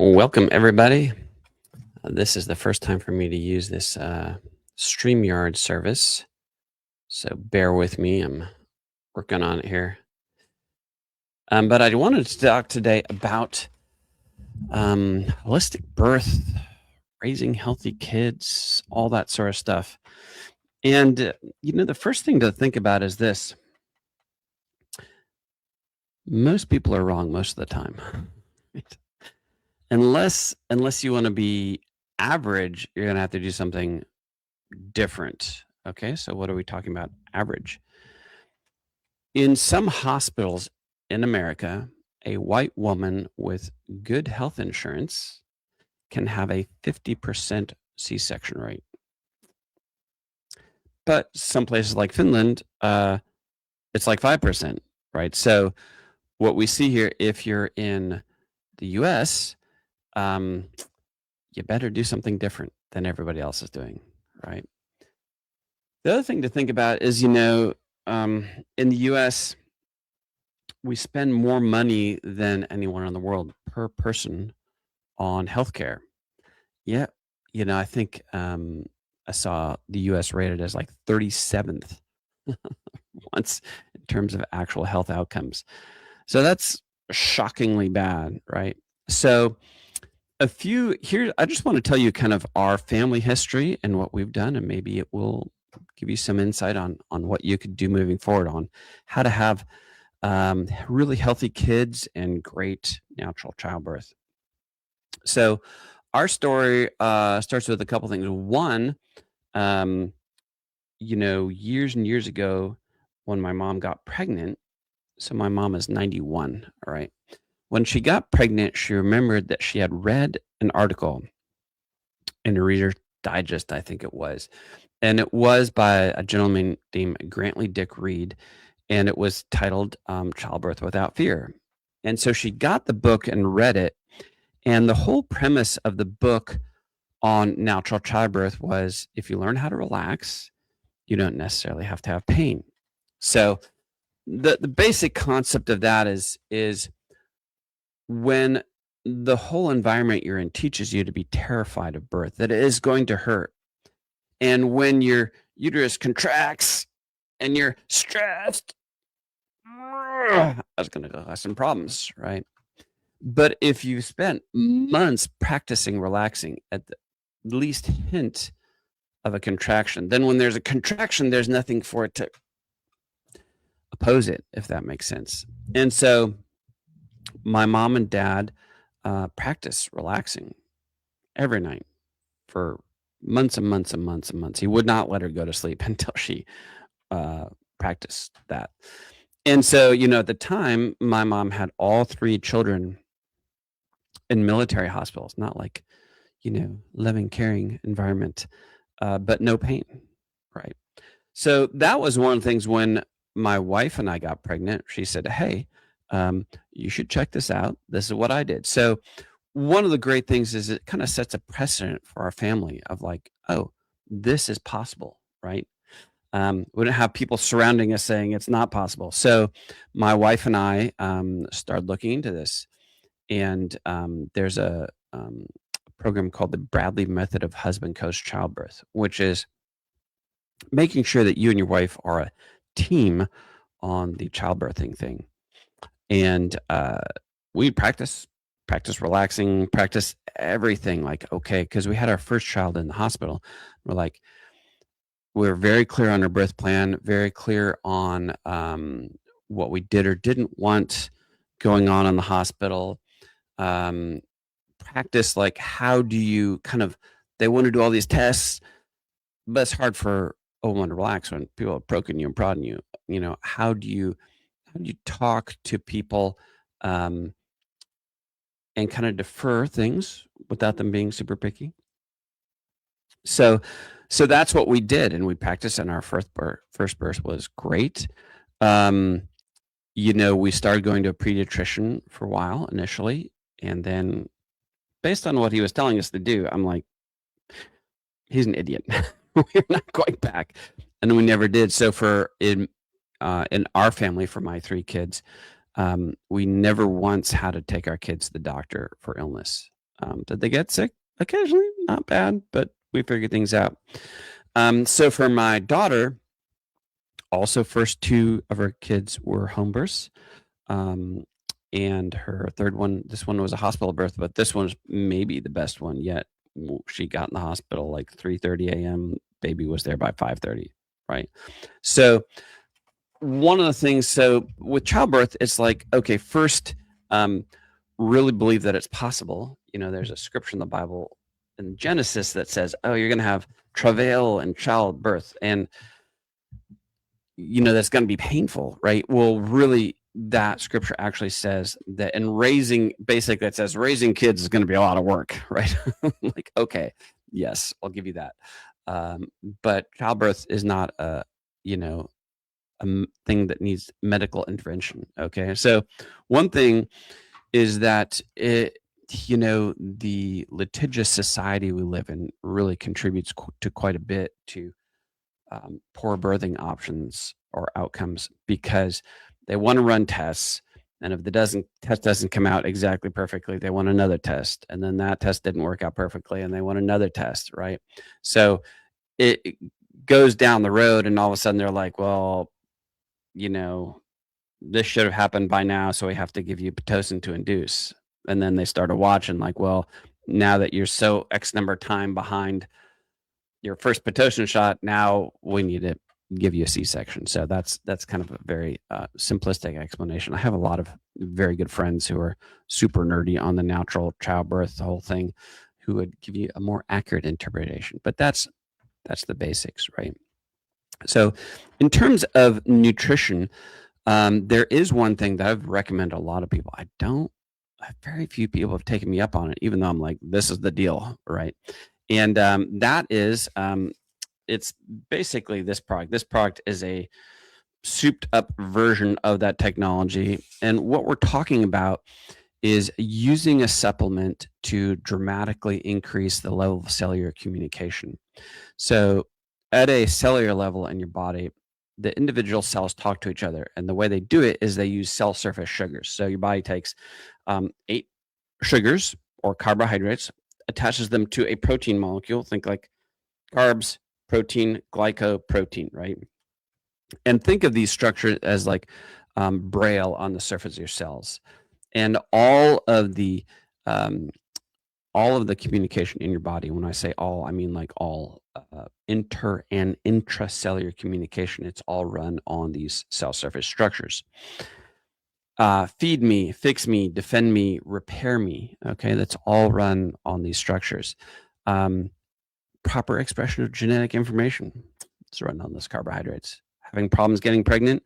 Welcome, everybody. This is the first time for me to use this StreamYard service, so bear with me. I'm working on it here. But I wanted to talk today about holistic birth, raising healthy kids, all that sort of stuff. And, the first thing to think about is this. Most people are wrong most of the time. Right? Unless you want to be average, you're going to have to do something different. Okay, so what are we talking about? Average. In some hospitals in America, a white woman with good health insurance can have a 50% C-section rate. But some places like Finland, it's like 5%, right? So what we see here, if you're in the US, you better do something different than everybody else is doing, right? The other thing to think about is, in the US, we spend more money than anyone in the world per person on healthcare. Yeah, I think I saw the US rated as like 37th once in terms of actual health outcomes. So that's shockingly bad, right? So I just want to tell you kind of our family history and what we've done, and maybe it will give you some insight on what you could do moving forward on how to have really healthy kids and great natural childbirth. So our story starts with a couple things. One, years and years ago when my mom got pregnant, so my mom is 91, all right. When she got pregnant, she remembered that she had read an article in a Reader's Digest, I think it was, and it was by a gentleman named Grantley Dick Reed, and it was titled Childbirth Without Fear. And so she got the book and read it, and the whole premise of the book on natural childbirth was if you learn how to relax, you don't necessarily have to have pain. So the basic concept of that is when the whole environment you're in teaches you to be terrified of birth, that it is going to hurt. And when your uterus contracts and you're stressed, that's going to cause some problems, right? But if you spent months practicing relaxing at the least hint of a contraction, then when there's a contraction, there's nothing for it to oppose it, if that makes sense. And so my mom and dad practice relaxing every night for months and months and months and months. He would not let her go to sleep until she practiced that. And so, at the time, my mom had all three children in military hospitals, not like, loving, caring environment, but no pain, right? So that was one of the things when my wife and I got pregnant. She said, hey, you should check this out. This is what I did. So one of the great things is it kind of sets a precedent for our family of like, oh, this is possible, right? We don't have people surrounding us saying it's not possible. So my wife and I started looking into this, and there's a program called the Bradley Method of Husband Coach Childbirth, which is making sure that you and your wife are a team on the childbirthing thing. And we practice relaxing, practice everything, like, okay, because we had our first child in the hospital. We're very clear on our birth plan, very clear on what we did or didn't want going on in the hospital. Practice, like, how do you they want to do all these tests, but it's hard for a woman to relax when people are poking you and prodding you. How do you talk to people and kind of defer things without them being super picky? So that's what we did, and we practiced, and our first birth was great. We started going to a pediatrician for a while initially, and then based on what he was telling us to do, I'm like, he's an idiot. We're not going back. And we never did. So in our family, for my three kids, we never once had to take our kids to the doctor for illness. Did they get sick? Occasionally, not bad, but we figured things out. So for my daughter, also first two of her kids were home births. And her third one, this one was a hospital birth, but this one's maybe the best one yet. She got in the hospital like 3:30 a.m. Baby was there by 5:30, right? So one of the things, so with childbirth, it's like, okay, first, really believe that it's possible. There's a scripture in the Bible in Genesis that says, oh, you're going to have travail and childbirth, and that's going to be painful, right? Well, really, that scripture actually says that in raising, basically it says raising kids is going to be a lot of work, right? Like, okay, yes, I'll give you that. But childbirth is not a thing that needs medical intervention. Okay. So one thing is that the litigious society we live in really contributes to quite a bit to poor birthing options or outcomes, because they want to run tests, and if the test doesn't come out exactly perfectly, they want another test, and then that test didn't work out perfectly, and they want another test, right? So it goes down the road, and all of a sudden they're like, well, this should have happened by now, so we have to give you Pitocin to induce. And then they started watching like, well, now that you're so X number of time behind your first Pitocin shot, now we need to give you a C-section. So that's kind of a very simplistic explanation. I have a lot of very good friends who are super nerdy on the natural childbirth, the whole thing, who would give you a more accurate interpretation. But that's the basics, right? So in terms of nutrition, there is one thing that I've recommended a lot of people. Very few people have taken me up on it, even though I'm like, this is the deal, right? And that is, it's basically this product. This product is a souped up version of that technology. And what we're talking about is using a supplement to dramatically increase the level of cellular communication. So at a cellular level in your body, the individual cells talk to each other. And the way they do it is they use cell surface sugars. So your body takes 8 sugars or carbohydrates, attaches them to a protein molecule. Think like carbs, protein, glycoprotein, right? And think of these structures as like braille on the surface of your cells. And all of the communication in your body, when I say all, I mean like all inter and intracellular communication, it's all run on these cell surface structures. Feed me, fix me, defend me, repair me. Okay, that's all run on these structures. Proper expression of genetic information, it's run on those carbohydrates. Having problems getting pregnant,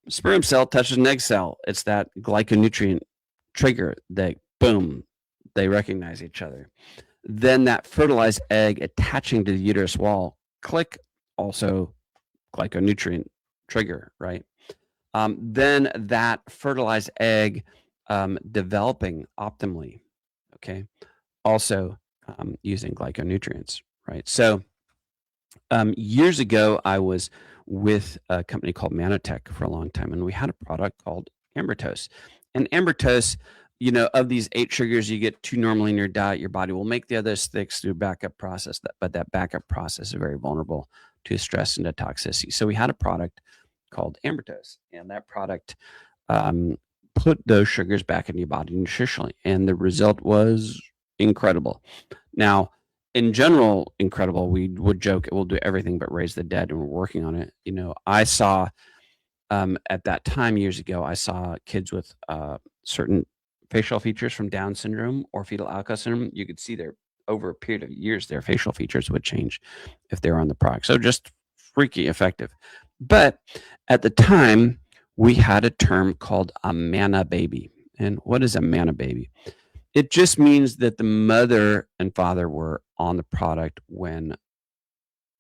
sperm cell touches an egg cell. It's that glyconutrient trigger that, boom, they recognize each other. Then that fertilized egg attaching to the uterus wall, click, also glyconutrient trigger, right? Then that fertilized egg developing optimally, okay, also using glyconutrients, right? So years ago, I was with a company called Manotech for a long time, and we had a product called Ambertose. And Ambertose, of these 8 sugars, you get 2 normally in your diet. Your body will make the other 6 through backup process, but that backup process is very vulnerable to stress and to toxicity. So we had a product called Ambertose, and that product put those sugars back in your body nutritionally, and the result was incredible. Now, in general, incredible. We would joke it will do everything but raise the dead, and we're working on it. I saw at that time years ago, I saw kids with certain facial features from Down syndrome or fetal alcohol syndrome. You could see over a period of years, their facial features would change if they were on the product. So just freaky effective. But at the time, we had a term called a manna baby. And what is a manna baby? It just means that the mother and father were on the product when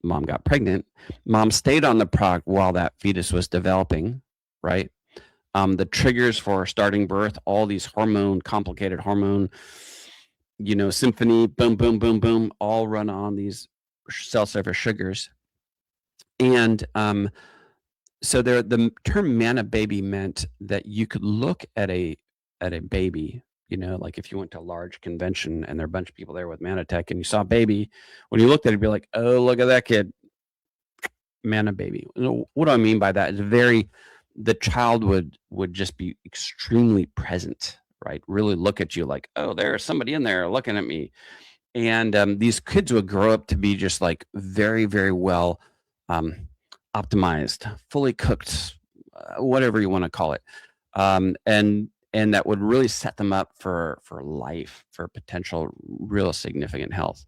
mom got pregnant. Mom stayed on the product while that fetus was developing, right? The triggers for starting birth, all these complicated hormone, symphony, boom, boom, boom, boom, all run on these cell surface sugars. And so the term manna baby meant that you could look at a baby Like if you went to a large convention and there are a bunch of people there with Manatech and you saw a baby, when you looked at it, you'd be like, oh, look at that kid, Mana baby. What do I mean by that? The child would just be extremely present, right? Really look at you like, oh, there's somebody in there looking at me. And these kids would grow up to be just like very, very well optimized, fully cooked, whatever you want to call it. And that would really set them up for life, for potential real significant health.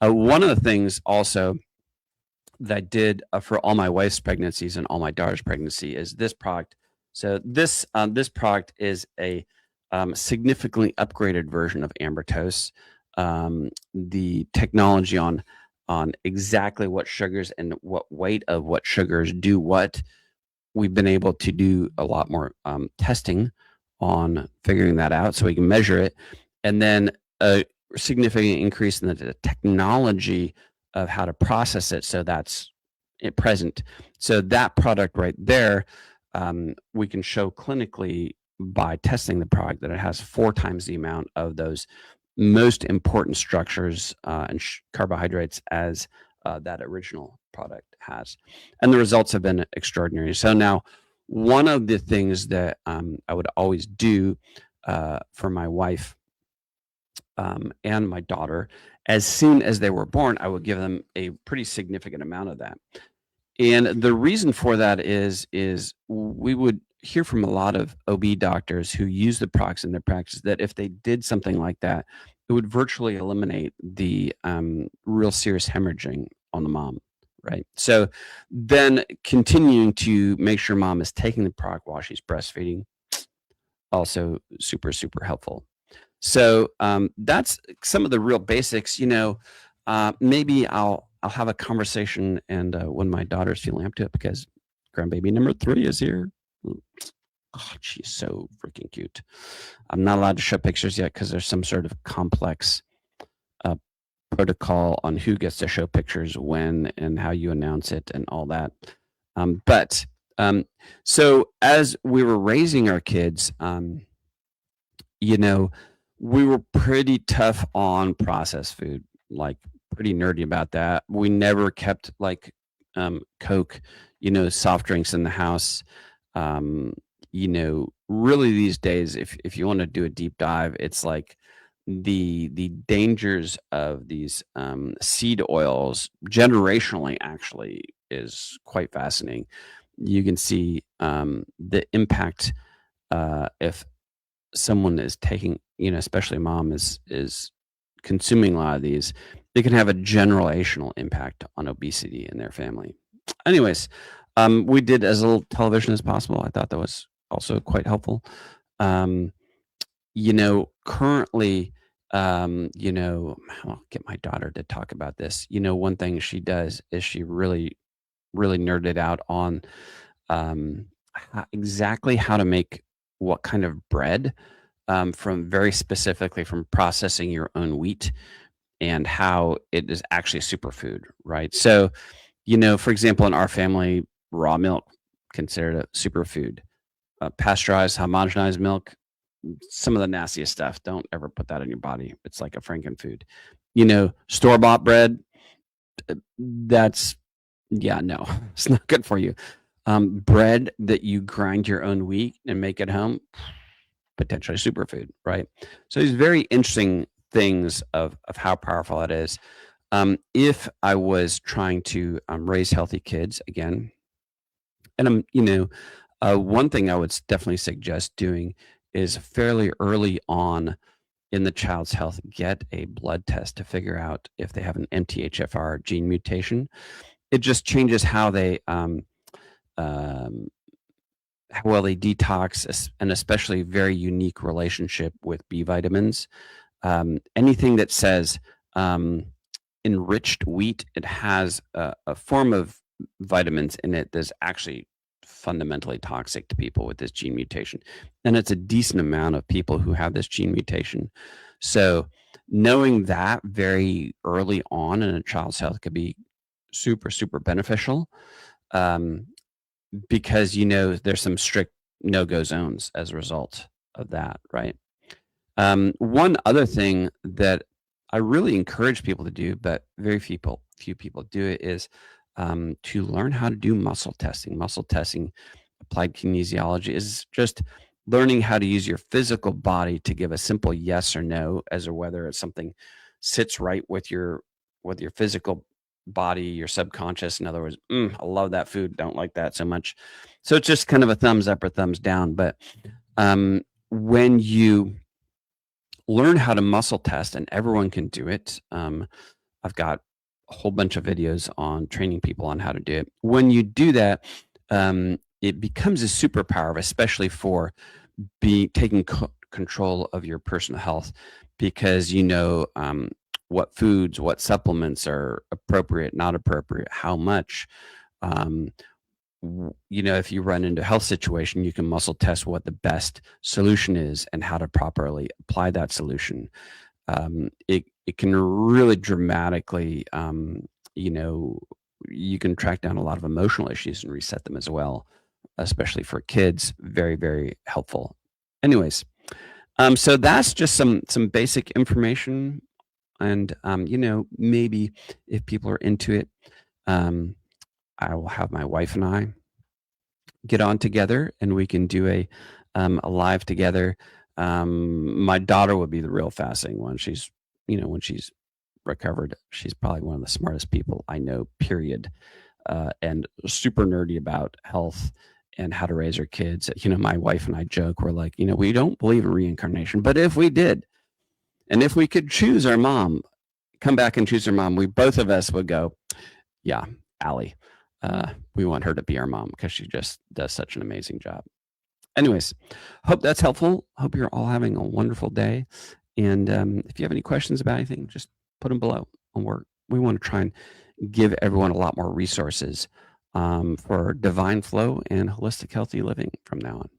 One of the things also that I did for all my wife's pregnancies and all my daughter's pregnancy is this product. So this product is a significantly upgraded version of Ambertose. The technology on exactly what sugars and what weight of what sugars do what. We've been able to do a lot more testing on figuring that out so we can measure it, and then a significant increase in the technology of how to process it so that's it present. So that product right there, we can show clinically by testing the product that it has 4 times the amount of those most important structures and carbohydrates as that original product has. And the results have been extraordinary. So now, one of the things that I would always do for my wife and my daughter, as soon as they were born, I would give them a pretty significant amount of that. And the reason for that is we would hear from a lot of OB doctors who use the products in their practice that if they did something like that, it would virtually eliminate the real serious hemorrhaging on the mom. Right. So then continuing to make sure mom is taking the product while she's breastfeeding, also super, super helpful. So that's some of the real basics. Maybe I'll have a conversation and when my daughter's feeling up to it, because grandbaby number 3 is here. Oh, she's so freaking cute. I'm not allowed to show pictures yet because there's some sort of complex protocol on who gets to show pictures when and how you announce it and all that. So as we were raising our kids, we were pretty tough on processed food, like pretty nerdy about that. We never kept like Coke, soft drinks in the house. Really these days, if you want to do a deep dive, it's like the dangers of these seed oils generationally actually is quite fascinating. You can see the impact if someone is taking, especially mom is consuming a lot of these, they can have a generational impact on obesity in their family. Anyways, we did as little television as possible. I thought that was also quite helpful. Currently, I'll get my daughter to talk about this. One thing she does is she really, really nerded out on exactly how to make what kind of bread from very specifically from processing your own wheat and how it is actually a superfood, right? So, for example, in our family, raw milk considered a superfood. Pasteurized, homogenized milk, some of the nastiest stuff. Don't ever put that in your body. It's like a frankenfood. Store-bought bread, that's, no, it's not good for you. Bread that you grind your own wheat and make at home, potentially superfood, right? So these very interesting things of how powerful it is. If I was trying to raise healthy kids again, and one thing I would definitely suggest doing is fairly early on in the child's health, get a blood test to figure out if they have an MTHFR gene mutation. It just changes how they how well they detox, and especially very unique relationship with B vitamins. Anything that says enriched wheat, it has a form of vitamins in it that's actually fundamentally toxic to people with this gene mutation. And it's a decent amount of people who have this gene mutation. So knowing that very early on in a child's health could be super, super beneficial. Because there's some strict no-go zones as a result of that, right? One other thing that I really encourage people to do, but very few people do it, is to learn how to do muscle testing. Muscle testing, applied kinesiology, is just learning how to use your physical body to give a simple yes or no as to whether it's something sits right with your physical body, your subconscious. In other words, I love that food, don't like that so much. So it's just kind of a thumbs up or thumbs down. But when you learn how to muscle test, and everyone can do it. I've got a whole bunch of videos on training people on how to do it. When you do that, it becomes a superpower, especially for taking control of your personal health, because you know what foods, what supplements are appropriate, not appropriate, how much. Um, you know, if you run into a health situation, you can muscle test what the best solution is and how to properly apply that solution. It can really dramatically, you know, you can track down a lot of emotional issues and reset them as well, especially for kids. Very, very helpful. Anyways, so that's just some basic information, and you know, maybe if people are into it, um, I will have my wife and I get on together and we can do a live together. My daughter would be the real fascinating one. She's, you know, when she's recovered, she's probably one of the smartest people I know, period. And super nerdy about health and how to raise her kids. You know, my wife and I joke, we're like, you know, we don't believe in reincarnation, but if we did, and if we could choose our mom, come back and choose our mom, we both of us would go, yeah, Allie. We want her to be our mom because she just does such an amazing job. Anyways, hope that's helpful. Hope you're all having a wonderful day. And if you have any questions about anything, just put them below. We want to try and give everyone a lot more resources for divine flow and holistic healthy living from now on.